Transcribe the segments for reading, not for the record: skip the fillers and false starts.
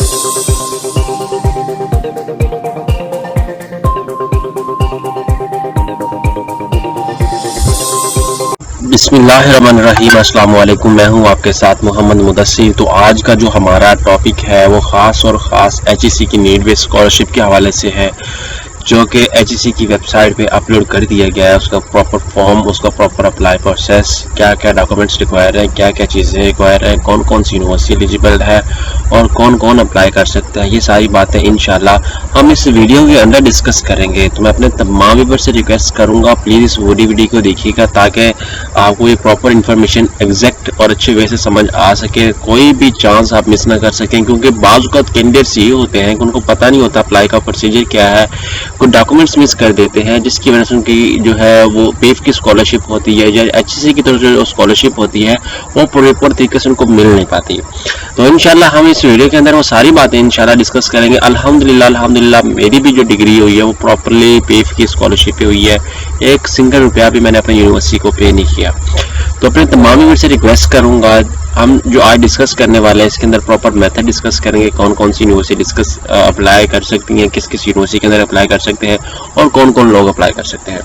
बिस्मिल्लाहिर्रहमानिर्रहीम। अस्सलाम वालेकुम। मैं हूं आपके साथ मोहम्मद मुदस्सिर। तो आज का जो हमारा टॉपिक है वो ख़ास और ख़ास एचईसी की नीड बेस्ड स्कॉलरशिप के हवाले से है, जो कि एचईसी की वेबसाइट पे अपलोड कर दिया गया है। उसका प्रॉपर फॉर्म, उसका प्रॉपर अप्लाई प्रोसेस, क्या क्या डॉक्यूमेंट्स रिक्वायर है, क्या क्या चीज़ें रिक्वायर है, कौन कौन सी यूनिवर्सिटी एलिजिबल है और कौन कौन अप्लाई कर सकता है, ये सारी बातें इंशाल्लाह हम इस वीडियो के अंदर डिस्कस करेंगे। तो मैं अपने तमाम व्यूअर्स से रिक्वेस्ट करूंगा, प्लीज़ इस वीडियो को देखिएगा ताकि आपको ये प्रॉपर इन्फॉर्मेशन एग्जैक्ट और अच्छे वे से समझ आ सके, कोई भी चांस आप मिस ना कर सकें। क्योंकि बाज़ औक़ात कैंडिडेट्स ये होते हैं कि उनको पता नहीं होता अप्लाई का प्रोसीजर क्या है, कुछ डॉक्यूमेंट्स मिस कर देते हैं, जिसकी वजह से उनकी जो है वो पेफ की स्कॉलरशिप होती है या एचईसी की तरफ जो स्कॉलरशिप होती है वो प्रॉपर तरीके से उनको मिल नहीं पाती। तो इंशाल्लाह हम इस वीडियो के अंदर वो सारी बातें इंशाल्लाह डिस्कस करेंगे। अल्हम्दुलिल्लाह मेरी भी जो डिग्री हुई है वो प्रॉपरली पेफ की स्कॉलरशिप पे हुई है, एक सिंगल रुपया भी मैंने अपनी यूनिवर्सिटी को पे नहीं किया। तो अपने तमाम व्यूअर्स से रिक्वेस्ट करूंगा, हम जो आज डिस्कस करने वाले हैं इसके अंदर प्रॉपर मेथड डिस्कस करेंगे, कौन कौन सी यूनिवर्सिटी अप्लाई कर सकती हैं, किस किस यूनिवर्सिटी के अंदर अप्लाई कर सकते हैं और कौन कौन लोग अप्लाई कर सकते हैं।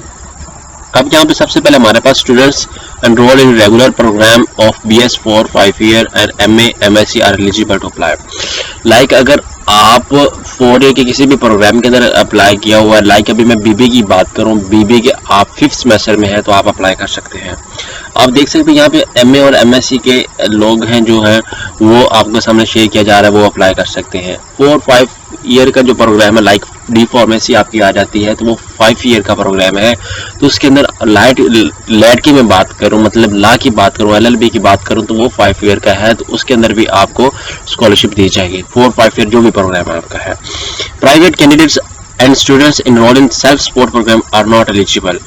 अब यहाँ पे सबसे पहले हमारे पास students enrol in regular programme of BS 4 5 year and MA MSc are eligible to apply. Like अगर आप 4 ईयर के किसी भी प्रोग्राम के अंदर अप्लाई किया हुआ है, लाइक अभी मैं BBA की बात करूं, BBA के आप 5th सेमेस्टर में है तो आप अप्लाई कर सकते हैं। आप देख सकते हैं यहाँ पे MA और MSc के लोग हैं जो हैं वो आपके सामने शेयर किया जा रहा है, वो अप्लाई कर सकते हैं। 4-5 ईयर का जो प्रोग्राम है, लाइक डी फार्मेसी आपकी आ जाती है तो वो 5 ईयर का प्रोग्राम है। तो उसके अंदर लैट की मैं बात करूं, मतलब ला की बात करूं, LLB की बात करूं तो वो 5 ईयर का है, तो उसके अंदर भी आपको स्कॉलरशिप दी जाएगी। 4-5 ईयर जो भी प्रोग्राम आपका है। Private candidates and students enrolled in self support programme are not eligible.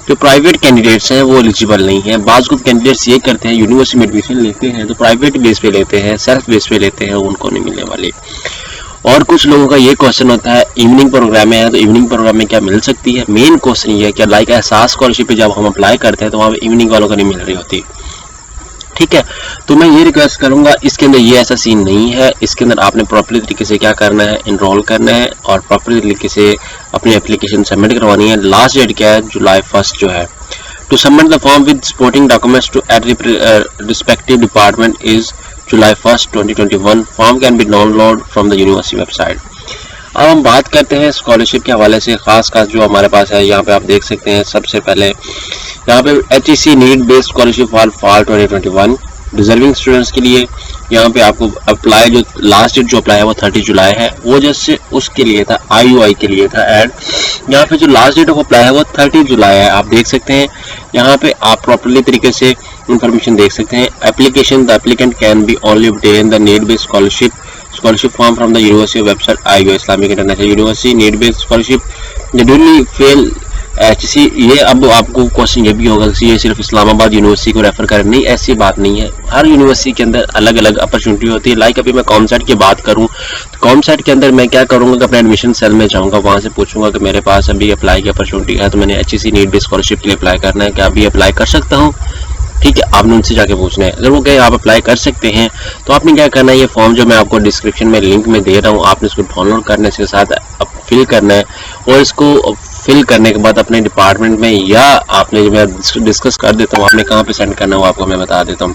जो प्राइवेट कैंडिडेट्स हैं वो एलिजिबल नहीं है। बाज़ कुछ कैंडिडेट्स ये करते हैं, यूनिवर्सिटी में एडमिशन लेते हैं तो प्राइवेट बेस पे लेते हैं, सेल्फ बेस पे लेते हैं, उनको नहीं मिलने वाली। और कुछ लोगों का ये क्वेश्चन होता है इवनिंग प्रोग्राम में है तो इवनिंग प्रोग्राम में क्या मिल सकती है। मेन क्वेश्चन ये है कि लाइक एहसास स्कॉलरशिप पे जब हम अप्लाई करते हैं तो वहाँ इवनिंग वालों को नहीं मिल रही होती, ठीक है। तो मैं ये रिक्वेस्ट करूंगा, इसके अंदर ये ऐसा सीन नहीं है। इसके अंदर आपने प्रॉपर्ली तरीके से क्या करना है, इनरोल करना है और प्रॉपर्ली तरीके से अपनी एप्लीकेशन सबमिट करवानी है। लास्ट डेट क्या है, जुलाई 1 जो है। To submit the form with supporting documents to at respective department is July 1, 2021. Form can be download from the university website. अब हम बात करते हैं स्कॉलरशिप के हवाले से, खास जो हमारे पास है। यहाँ पे आप देख सकते हैं सबसे पहले यहाँ पे HEC need based scholarship for fall 2021 deserving students के लिए। यहाँ पे आपको अप्लाई जो लास्ट डेट जो अप्लाई है वो 30 जुलाई है, वो जैसे उसके लिए था, IUI के लिए था एड। यहाँ पे जो लास्ट डेट ऑफ अप्लाई है वो 30 जुलाई है। आप देख सकते हैं यहाँ पे आप प्रॉपर्ली तरीके से इंफॉर्मेशन देख सकते हैं। Application the applicant can be only obtain the need based scholarship form from the university website IUI Islamic international university need based scholarship duly fail HEC। ये अब आपको क्वेश्चन ये भी होगा कि ये सिर्फ इस्लामाबाद यूनिवर्सिटी को रेफर करें, नहीं, ऐसी बात नहीं है। हर यूनिवर्सिटी के अंदर अलग अलग अपॉर्चुनिटी होती है। लाइक अभी मैं कॉमसेट की बात करूं तो कॉमसेट के अंदर मैं क्या करूंगा कि अपने एडमिशन सेल में जाऊंगा, वहां से पूछूंगा कि मेरे पास अभी अप्लाई की अपॉर्चुनिटी है, तो मैंने HEC नीड बेस्ड स्कॉलरशिप के लिए अप्लाई करना है, क्या अभी अप्लाई कर सकता हूँ, ठीक है। आपने उनसे जाके पूछना है। अगर वो कहे आप अप्लाई कर सकते हैं तो आपने क्या करना है, ये फॉर्म जो मैं आपको डिस्क्रिप्शन में लिंक में दे रहा हूँ, आपने इसको डाउनलोड करने के साथ फिल करना है और इसको फिल करने के बाद अपने डिपार्टमेंट में या आपने जो मैं डिस्कस कर देता हूँ आपने कहाँ पे सेंड करना है वो आपको मैं बता देता हूँ,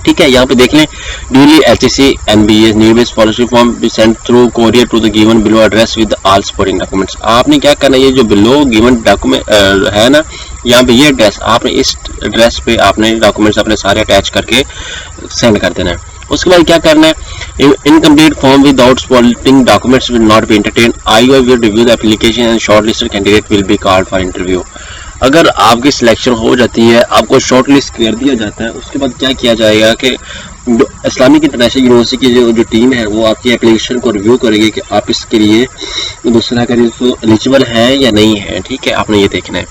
ठीक है। यहाँ पे देख लें, duly HEC NBS need based scholarship form be sent through courier to the given below address with all supporting documents. आपने क्या करना है, ये जो बिलो गिवन डॉक्यूमेंट है ना, यहाँ पे ये एड्रेस, आपने इस एड्रेस पे आपने डॉक्यूमेंट्स अपने सारे अटैच करके सेंड कर देना है। उसके बाद क्या करना है, incomplete form without supporting documents will not be entertain. IUI will review the application and shortlisted candidate will be called for interview. अगर आपकी सिलेक्शन हो जाती है, आपको शॉर्ट लिस्ट कर दिया जाता है, उसके बाद क्या किया जाएगा कि इस्लामिक इंटरनेशनल यूनिवर्सिटी की जो टीम है वो आपकी एप्लीकेशन को रिव्यू करेगी कि आप इसके लिए दूसरा करिए तो एलिजिबल है या नहीं है, ठीक है। आपने ये देखना है,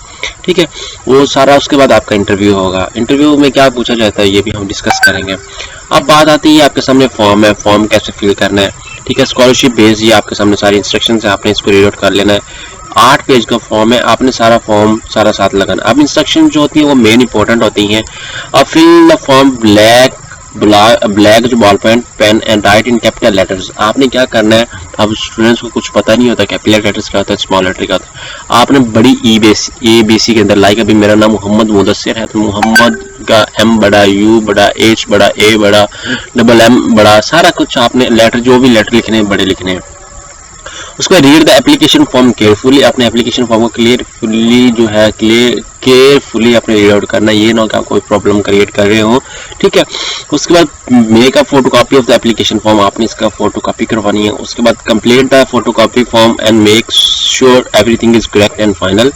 ठीक है। वो सारा उसके बाद आपका इंटरव्यू होगा। इंटरव्यू में क्या पूछा जाता है ये भी हम डिस्कस करेंगे। अब बात आती है आपके सामने फॉर्म है, फॉर्म कैसे फिल करना है, ठीक है। स्कॉलरशिप बेस ये आपके सामने सारी इंस्ट्रक्शंस है, आपने इसको रीड आउट कर लेना है। 8 पेज का फॉर्म है, आपने सारा फॉर्म साथ लगाना। अब इंस्ट्रक्शन जो होती है वो मेन इंपॉर्टेंट होती हैं। अब fill the form black black जो ball pen and write in capital letters. आपने क्या करना है, अब स्टूडेंट्स को कुछ पता नहीं होता कैपिटल लेटर्स क्या होता है, स्मॉल लेटर क्या होता है। आपने बड़ी ए बी सी के अंदर, लाइक अभी मेरा नाम मोहम्मद मुदस्सिर है तो मोहम्मद का M बड़ा, U बड़ा, H बड़ा, A बड़ा, डबल M बड़ा, सारा कुछ आपने लेटर जो भी लेटर लिखने हैं बड़े लिखने हैं। उसके बाद read the application form carefully, अपने एप्लीकेशन फॉर्म को केयरफुली अपने रीड आउट करना, ये ना कि आप कोई प्रॉब्लम क्रिएट कर रहे हो, ठीक है। उसके बाद make a photocopy of the application form, आपने इसका फोटोकॉपी करवानी है। उसके बाद complete the photocopy form and make sure everything is correct and final.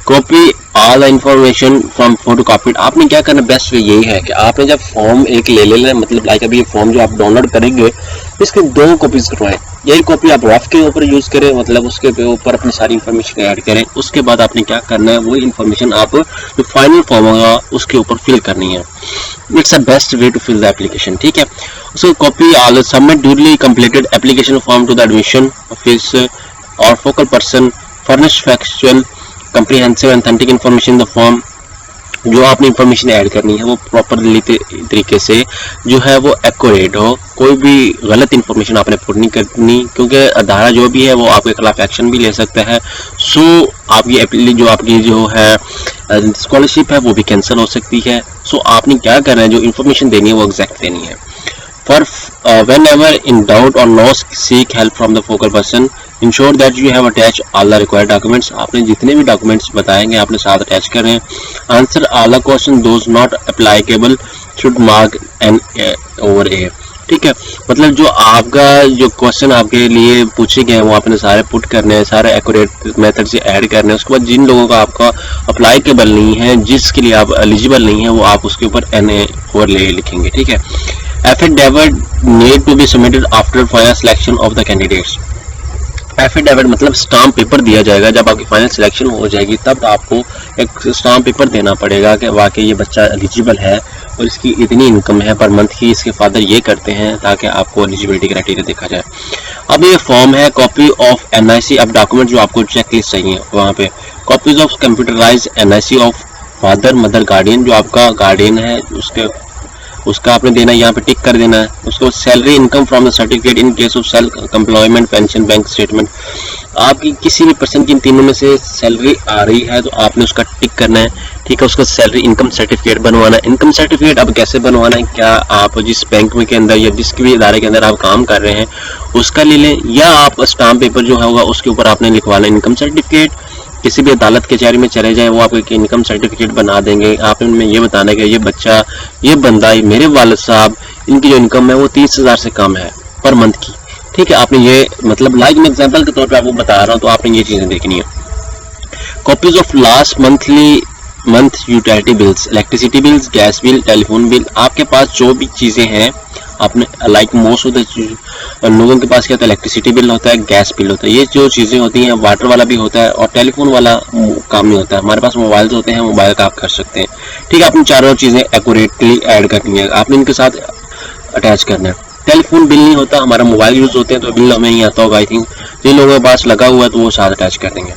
Copy all the information from photocopy. आपने क्या करना, बेस्ट वे यही है कि आपने जब फॉर्म एक ले लेना, मतलब लाइक अभी ये फॉर्म जो आप डाउनलोड करेंगे इसके 2 कॉपीज करवाएं। यही कॉपी आप रफ के ऊपर यूज करें, मतलब उसके ऊपर अपनी सारी इंफॉर्मेशन ऐड करें। उसके बाद आपने क्या करना है, वो इंफॉर्मेशन आप जो फाइनल फॉर्म होगा उसके ऊपर फिल करनी है। It's a best way to fill the application, ठीक है। So copy all submit duly completed application form to the admission office और focal person, furnish factual comprehensive and authentic information in the form। जो आपने information add करनी है वो properly तरीके से जो है वो एक्यूरेट हो, कोई भी गलत इंफॉर्मेशन आपने पुट नहीं करनी, क्योंकि अदारा जो भी है वो आपके खिलाफ एक्शन भी ले सकता है। सो आपकी जो आपकी जो है स्कॉलरशिप है वो भी कैंसिल हो सकती है। सो आपने क्या करना है, जो इंफॉर्मेशन देनी है वो एग्जैक्ट देनी है। For whenever in doubt or no, seek help from the focal person. Ensure that you have attached all the required documents. आपने जितने भी डॉक्यूमेंट्स बताएंगे आपने साथ अटैच करने हैं। Answer all the questions, those not applicable should mark an over A। ठीक है, मतलब जो आपका जो क्वेश्चन आपके लिए पूछे गए हैं वो आपने सारे पुट करने हैं, सारे एक्यूरेट मेथड से ऐड करने हैं। उसके बाद जिन लोगों का आपका अप्लाईकेबल नहीं है, जिसके लिए आप एलिजिबल नहीं है, वो आप उसके ऊपर NA over A लिखेंगे, ठीक है। Affidavit need to be submitted after final selection of the candidates। Affidavit मतलब स्टाम्प पेपर दिया जाएगा, जब आपकी फाइनल सिलेक्शन हो जाएगी तब आपको एक स्टाम्प पेपर देना पड़ेगा कि वाकई ये बच्चा एलिजिबल है और इसकी इतनी इनकम है पर मंथ की, इसके फादर ये करते हैं, ताकि आपको एलिजिबिलिटी क्राइटेरिया देखा जाए। अब ये फॉर्म है कॉपी ऑफ NIC। अब डॉक्यूमेंट जो आपको चेकलिस्ट चाहिए वहाँ पे copies of computerize NIC of father mother guardian, जो आपका गार्डियन है उसका आपने देना, यहाँ पे टिक कर देना है। उसको salary income from the certificate in case of self employment, pension, bank statement. आपकी किसी भी पर्सन की इन तीनों में से सैलरी आ रही है तो आपने उसका टिक करना है, ठीक है। उसका सैलरी इनकम सर्टिफिकेट बनवाना है। इनकम सर्टिफिकेट अब कैसे बनवाना है, क्या आप जिस बैंक में के अंदर या जिस भी इदारे के अंदर आप काम कर रहे हैं उसका ले लें, या आप स्टाम्प पेपर जो होगा उसके ऊपर आपने लिखवाना इनकम सर्टिफिकेट। किसी भी अदालत कचहरी में चले जाएं वो आपको इनकम सर्टिफिकेट बना देंगे। आपने उनमें ये बताना है कि ये बच्चा, ये बंदा, मेरे वालिद साहब, इनकी जो इनकम है वो 30,000 से कम है पर मंथ की, ठीक है। आपने ये मतलब लाइक मैं एग्जांपल के तौर पे आपको बता रहा हूँ, तो आपने ये चीजें देखनी है। Copies of last month utility bills, electricity bills, gas bill, telephone bill. आपके पास जो भी चीजें हैं आपने लाइक मोस्ट ऑफ द लोगों के पास क्या होता है, इलेक्ट्रिसिटी बिल होता है, गैस बिल होता है, ये जो चीजें होती हैं, वाटर वाला भी होता है और टेलीफोन वाला काम नहीं होता है। हमारे पास मोबाइल होते हैं, मोबाइल का आप कर सकते हैं, ठीक है। आपने चारों चीजें एक्यूरेटली ऐड करनी है, आपने इनके साथ अटैच करना है। टेलीफोन बिल नहीं होता, हमारा मोबाइल यूज होते हैं तो बिल हमें नहीं आता होगा, आई थिंक जिन लोगों के पास लगा हुआ है तो वो साथ अटैच कर देंगे।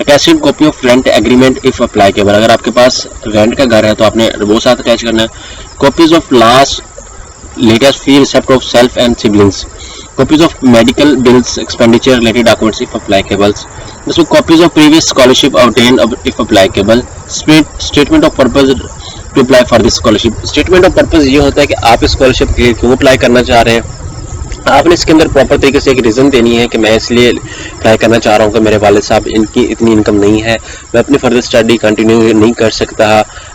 Attached copy of rent agreement if applicable, अगर आपके पास रेंट का घर है तो आपने वो साथ अटैच करना है। Copies of last latest fee receipt of self and siblings, copies of medical bills, expenditure related documents if applicable, also copies of previous scholarship obtained if applicable, statement of purpose to apply for this scholarship। statement of purpose ये होता है कि आप scholarship के लिए क्यों apply करना चाह रहे हैं। आपने इसके अंदर प्रॉपर तरीके से एक रीज़न देनी है कि मैं इसलिए अप्लाई करना चाह रहा हूँ कि मेरे वालिद साहब इनकी इतनी इनकम नहीं है, मैं अपनी फर्दर स्टडी कंटिन्यू नहीं कर सकता।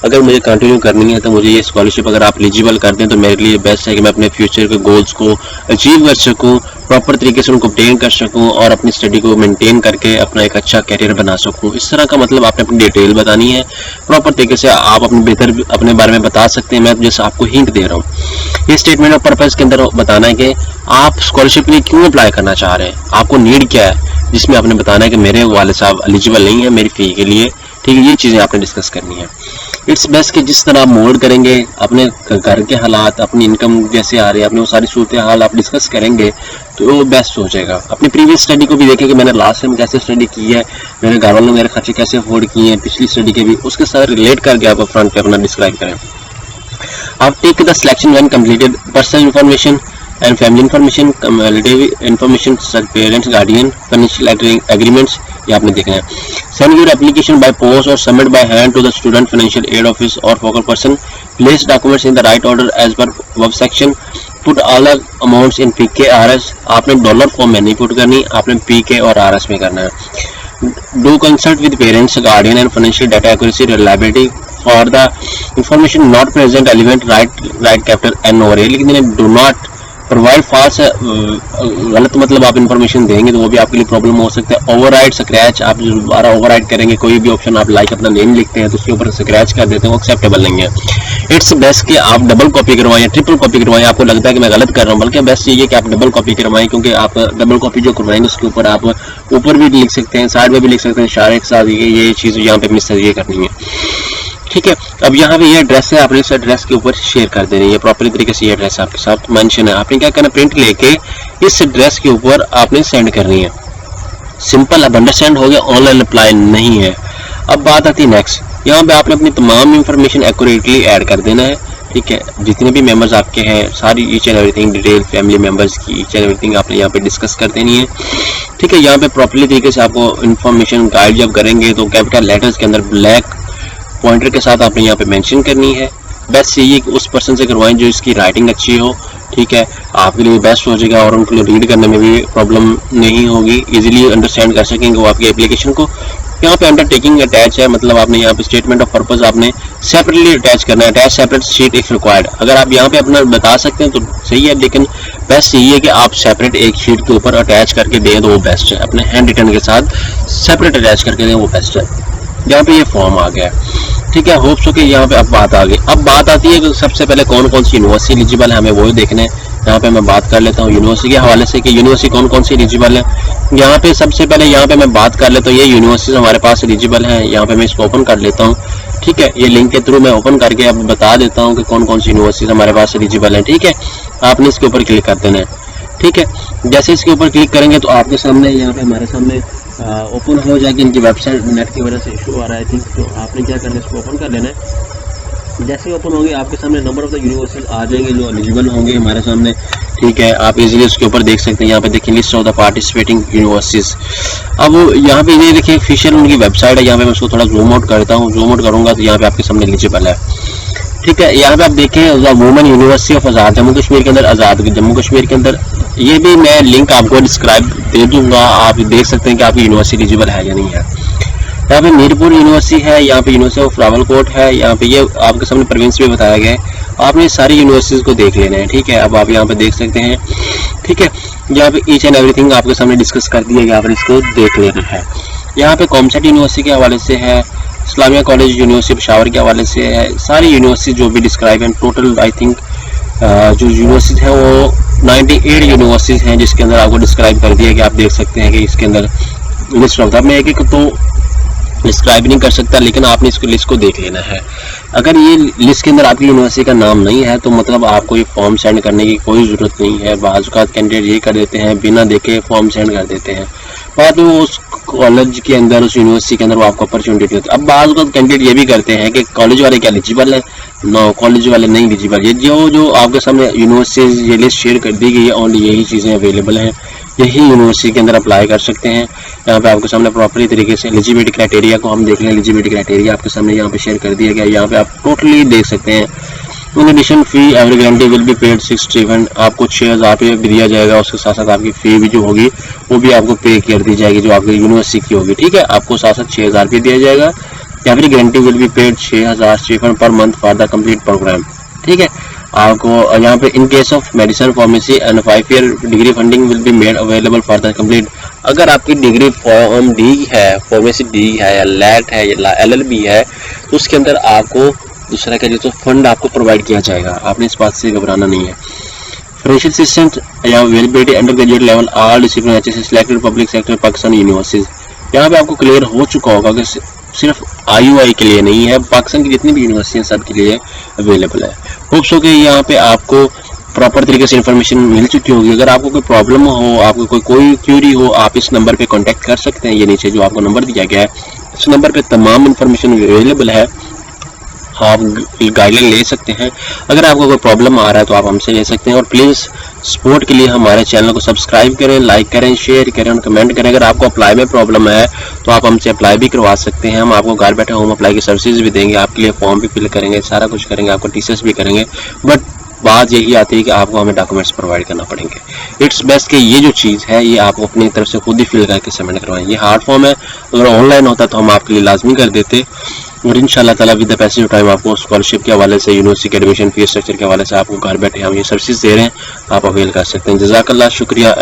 अगर मुझे कंटिन्यू करनी है तो मुझे ये स्कॉलरशिप अगर आप एलिजिबल कर दें तो मेरे लिए बेस्ट है कि मैं अपने फ्यूचर के गोल्स को अचीव कर सकूँ, प्रॉपर तरीके से उनको ऑब्टेन कर सकूँ और अपनी स्टडी को मेंटेन करके अपना एक अच्छा कैरियर बना सकूँ। इस तरह का मतलब आपने अपनी डिटेल बतानी है, प्रॉपर तरीके से आप अपने बेहतर अपने बारे में बता सकते हैं। मैं जैसे आपको हिंट दे रहा हूँ, ये स्टेटमेंट ऑफ पर्पस के अंदर बताना है कि आप स्कॉलरशिप के लिए क्यों अप्लाई करना चाह रहे हैं, आपको नीड क्या है, जिसमें आपने बताना है कि मेरे वालिद साहब एलिजिबल नहीं है मेरी फी के लिए, ठीक है। ये चीज़ें आपने डिस्कस करनी है। इट्स बेस्ट कि जिस तरह आप मोल्ड करेंगे अपने घर के हालात, अपनी इनकम जैसे आ रही है, अपने वो सारी सूरत हाल आप डिस्कस करेंगे तो वो बेस्ट हो जाएगा। अपनी प्रीवियस स्टडी को भी देखें कि मैंने लास्ट टाइम कैसे स्टडी की है, मेरे घर वालों ने मेरे खर्चे कैसे अफोर्ड किए हैं, पिछली स्टडी के भी, उसके साथ रिलेट करके आप फ्रंट पे अपना डिस्क्राइब करें। आप take the selection when completed, personal information and family information, relative information such parents guardian, financial agreements, ये आपने देखना है। Send your application by post और submit by hand to the student financial aid office और focal person, place documents in the right order as per verb section, put all the amounts in PK RS, आपने dollar form में नहीं put करनी, आपने पीके और RS में करना है। Do consult with parents guardian and financial data accuracy reliability for the information not present element write capital N और ए, लेकिन डू नॉट प्रोवाइड फॉल्स, गलत मतलब आप इन्फॉर्मेशन देंगे तो वो भी आपके लिए प्रॉब्लम हो सकता है। ओवरराइड स्क्रैच, आप दोबारा ओवरराइड करेंगे कोई भी ऑप्शन, आप लाइक अपना नेम लिखते हैं तो उसके ऊपर स्क्रैच कर देते हैं, वो एक्सेप्टेबल नहीं है। इट्स बेस्ट कि आप डबल कॉपी करवाएं या ट्रिपल कॉपी करवाएं, आपको लगता है कि मैं गलत कर रहा हूं, बल्कि बेस्ट ये है कि आप डबल कॉपी करवाएं, क्योंकि आप डबल कॉपी जो करवाएंगे उसके ऊपर आप ऊपर भी लिख सकते हैं, साइड में भी लिख सकते हैं, इशारे के साथ ये चीज़ यहाँ पे मिस ये करनी है, ठीक है। अब यहाँ पे ये एड्रेस है, आपने इस एड्रेस के ऊपर शेयर कर देनी है प्रॉपरली तरीके से, ये एड्रेस आपके साथ मेंशन है, आपने क्या करना, प्रिंट लेके इस एड्रेस के ऊपर आपने सेंड करनी है। सिंपल, अब अंडरस्टैंड हो गया, ऑनलाइन अप्लाई नहीं है। अब बात आती है नेक्स्ट, यहाँ पे आपने अपनी तमाम इंफॉर्मेशन एक्यूरेटली ऐड कर देना है, ठीक है। जितने भी मेंबर्स आपके हैं सारी each and everything detail family members की ईच एंड एवरीथिंग आपने यहाँ पे डिस्कस कर देनी है, ठीक है। यहाँ पे प्रॉपरली तरीके से आपको इंफॉर्मेशन गाइड जब करेंगे तो कैपिटल लेटर्स के अंदर ब्लैक पॉइंटर के साथ आपने यहाँ पे मेंशन करनी है। बेस्ट यही कि उस पर्सन से करवाएं जो इसकी राइटिंग अच्छी हो, ठीक है, आपके लिए बेस्ट हो जाएगा और उनको रीड करने में भी प्रॉब्लम नहीं होगी, इजीली अंडरस्टैंड कर सकेंगे वो आपकी एप्लीकेशन को। यहाँ पे अंडरटेकिंग अटैच है, मतलब आपने यहाँ पे स्टेटमेंट ऑफ पर्पस आपने सेपरेटली अटैच करना है, attach separate sheet if required. अगर आप यहाँ पे अपना बता सकते हैं तो सही है, लेकिन बेस्ट यही है कि आप सेपरेट एक शीट के ऊपर अटैच करके दें तो वो बेस्ट है, अपने हैंड रिटन के साथ सेपरेट अटैच करके दें वो बेस्ट है। यहाँ पे ये फॉर्म आ गया, ठीक है। होप सो कि यहाँ पे अब बात आ गई। अब बात आती है कि सबसे पहले कौन कौन सी यूनिवर्सिटी एलिजिबल है, हमें वही देखने हैं। यहाँ पे मैं बात कर लेता हूँ यूनिवर्सिटी के हवाले से कि यूनिवर्सिटी कौन कौन सी एलिजिबल है। यहाँ पे सबसे पहले यहाँ पे मैं बात कर लेता हूँ, ये यूनिवर्सिटी हमारे पास एलिजिबल है। यहाँ पे मैं इसको ओपन कर लेता हूँ, ठीक है। ये लिंक के थ्रू मैं ओपन करके अब बता देता हूँ कि कौन कौन सी यूनिवर्सिटी हमारे पास एलिजिबल है, ठीक है। आपने इसके ऊपर क्लिक कर देना है, ठीक है। जैसे इसके ऊपर क्लिक करेंगे तो आपके सामने यहाँ पे हमारे सामने ओपन हो जाएगी इनकी वेबसाइट, नेट की वजह से इशू आ रहा है आई थिंक, तो आपने क्या करना है इसको ओपन कर लेना है। जैसे ओपन होंगे आपके सामने नंबर ऑफ द यूनिवर्सिटीज आ जाएंगे जो एलिजिबल होंगे हमारे सामने, ठीक है। आप इजीली उसके ऊपर देख सकते हैं, यहाँ पे देखिए list of the participating universities. अब यहाँ पे ये देखिए ऑफिशियल उनकी वेबसाइट है, यहाँ पे मैं उसको थोड़ा जूम आउट करता हूँ, जूम आउट करूंगा तो यहाँ पे आपके सामने एलिजिबल है, ठीक है। यहाँ पे आप देखें वुमेन यूनिवर्सिटी ऑफ आजाद जम्मू कश्मीर के अंदर, आजाद जम्मू कश्मीर के अंदर, ये भी मैं लिंक आपको डिस्क्राइब दे दूंगा, आप देख सकते हैं कि आपकी यूनिवर्सिटी एलिजिबल है या नहीं है। यहाँ पे मीरपुर यूनिवर्सिटी है, यहाँ पे यूनिवर्सिटी ऑफ रावलकोट है, यहाँ पे ये आपके सामने प्रोविंस भी बताया गया है। आपने सारी यूनिवर्सिटीज को देख लेना है, ठीक है। अब आप यहाँ पे देख सकते हैं, ठीक है। यहाँ पे ईच एंड एवरीथिंग आपके सामने डिस्कस कर दिया गया, आपने इसको देख लेना है। यहाँ पे कॉमसेट यूनिवर्सिटी के हवाले से है, इस्लामिया कॉलेज यूनिवर्सिटी पेशावर के हवाले से है, सारी यूनिवर्सिटी जो भी डिस्क्राइब है टोटल आई थिंक जो यूनिवर्सिटीज हैं वो 98 यूनिवर्सिटीज हैं जिसके अंदर आपको डिस्क्राइब कर दिया कि आप देख सकते हैं कि इसके अंदर लिस्ट ऑफ, मैं एक एक तो डिस्क्राइब नहीं कर सकता, लेकिन आपने इसको लिस्ट को देख लेना है। अगर ये लिस्ट के अंदर आपकी यूनिवर्सिटी का नाम नहीं है तो मतलब आपको ये फॉर्म सेंड करने की कोई ज़रूरत नहीं है। बाज़ औक़ात कैंडिडेट ये कर देते हैं, बिना देखे फॉर्म सेंड कर देते हैं, बाद में उस कॉलेज के अंदर उस यूनिवर्सिटी के अंदर वो आपको अपॉर्चुनिटी होती है। अब बाज़ औक़ात कैंडिडेट ये भी करते हैं कि कॉलेज वाले क्या एलिजिबल है, नो कॉलेज वाले नहीं एलिजिबल। ये जो आपके सामने यूनिवर्सिटीज ये लिस्ट शेयर कर दी गई है, ओनली यही चीज़ें अवेलेबल हैं, यही यूनिवर्सिटी के अंदर अप्लाई कर सकते हैं। यहाँ पे आपके सामने प्रॉपरली तरीके से एलिजिबिलिटी क्राइटेरिया को हम देख लें। एलिजिबिलिटी क्राइटेरिया आपके सामने यहाँ पे शेयर कर दिया गया, यहाँ पे आप टोटली देख सकते हैं। In addition fee every guarantee will be paid 67, आपको 6000 रुपये भी दिया जाएगा, उसके साथ साथ आपकी फी भी जो होगी वो भी आपको पे कर दी जाएगी जो आपकी यूनिवर्सिटी की होगी, ठीक है। आपको साथ साथ 6000 रुपये दिया जाएगा। Every guarantee will be paid 6000 पर month for the complete programme, ठीक है। आपको यहाँ पे in case of medicine pharmacy and 5 year degree funding will be made available for the complete. अगर आपकी डिग्री फॉर्म डी है, फार्मेसी डी है या लैट है या LLB है तो उसके अंदर आपको दूसरा क्या जो फंड आपको प्रोवाइड किया जाएगा, आपने इस बात से घबराना नहीं है। फाइनेंशियल असिस्टेंट या availability under graduate level all discipline HSC selected public sector Pakistan universities. यहाँ पे आपको क्लियर हो चुका होगा कि सिर्फ IUI के लिए नहीं है, पाकिस्तान की जितनी भी यूनिवर्सिटी सब के लिए अवेलेबल है। होप्स हो कि यहाँ पे आपको प्रॉपर तरीके से इन्फॉर्मेशन मिल चुकी होगी। अगर आपको कोई प्रॉब्लम हो, आपको कोई क्यूरी हो, आप इस नंबर पे कांटेक्ट कर सकते हैं। ये नीचे जो आपको नंबर दिया गया है इस नंबर पे तमाम इन्फॉर्मेशन अवेलेबल है। आप गाइडलाइन ले सकते हैं। अगर आपको कोई प्रॉब्लम आ रहा है तो आप हमसे ले सकते हैं। और प्लीज़ सपोर्ट के लिए हमारे चैनल को सब्सक्राइब करें, लाइक करें, शेयर करें और कमेंट करें। अगर आपको अप्लाई में प्रॉब्लम है तो आप हमसे अप्लाई भी करवा सकते हैं। हम आपको घर बैठे होम अप्लाई की सर्विसेज भी देंगे, आपके लिए फॉर्म भी फिल करेंगे, सारा कुछ करेंगे, आपको टीसीएस भी करेंगे। बट बात यही आती है कि आपको हमें डॉक्यूमेंट्स प्रोवाइड करना पड़ेंगे। इट्स बेस्ट कि ये जो चीज़ है ये आपको अपनी तरफ से खुद ही फिल करके सबमिट करवाएं। ये हार्ड फॉर्म है, अगर ऑनलाइन होता तो हम आपके लिए लाजमी कर देते। और इंशाल्लाह ताला विद द पैसेज टाइम आपको स्कॉलरशिप के हवाले से, यूनिवर्सिटी के एडमिशन फीस स्ट्रक्चर के हवाले से आपको घर बैठे हम ये सर्विसेज दे रहे हैं, आप अवेल कर सकते हैं। जज़ाकल्लाह, शुक्रिया।